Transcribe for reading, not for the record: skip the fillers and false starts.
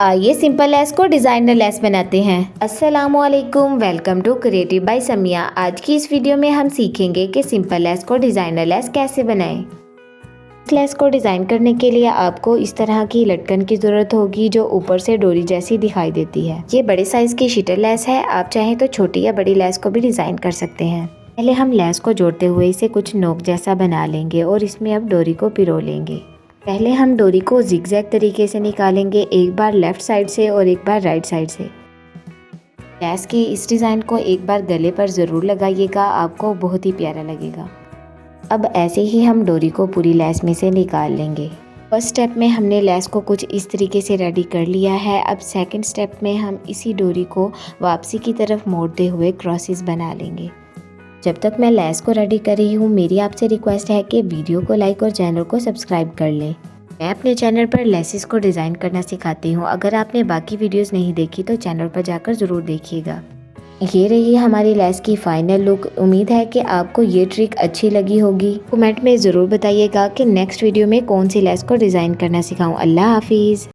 आइए simple lace को designer lace बनाते हैं। अस्सलामुअलैकुम, welcome to creative by Samiya. आज की इस वीडियो में हम सीखेंगे कि सिंपल लेस को डिज़ाइनर लेस कैसे बनाएं। इस लेस को डिज़ाइन करने के लिए आपको इस तरह की लटकन की ज़रूरत होगी जो ऊपर से डोरी जैसी दिखाई देती है। ये बड़े साइज़ की शीटर लेस है, आप चाहें तो छोटी या बड़ी लेस को भी डिज़ाइन कर सकते हैं। पहले हम लेस को जोड़ते हुए इसे कुछ नोक जैसा बना लेंगे और इसमें अब डोरी को पिरो लेंगे। पहले हम डोरी को जिगजैग तरीके से निकालेंगे, एक बार लेफ़्ट साइड से और एक बार राइट साइड से। लेस के इस डिज़ाइन को एक बार गले पर ज़रूर लगाइएगा, आपको बहुत ही प्यारा लगेगा। अब ऐसे ही हम डोरी को पूरी लेस में से निकाल लेंगे। फर्स्ट स्टेप में हमने लेस को कुछ इस तरीके से रेडी कर लिया है। अब सेकंड स्टेप में हम इसी डोरी को वापसी की तरफ मोड़ते हुए क्रॉसेस बना लेंगे। जब तक मैं लेस को रेडी कर रही हूँ, मेरी आपसे रिक्वेस्ट है कि वीडियो को लाइक और चैनल को सब्सक्राइब कर लें। मैं अपने चैनल पर लेसेस को डिज़ाइन करना सिखाती हूँ। अगर आपने बाकी वीडियोस नहीं देखी तो चैनल पर जाकर ज़रूर देखिएगा। ये रही हमारी लेस की फाइनल लुक। उम्मीद है कि आपको ये ट्रिक अच्छी लगी होगी। कमेंट में ज़रूर बताइएगा कि नेक्स्ट वीडियो में कौन सी लेस को डिज़ाइन करना सिखाऊँ। अल्लाह हाफिज़।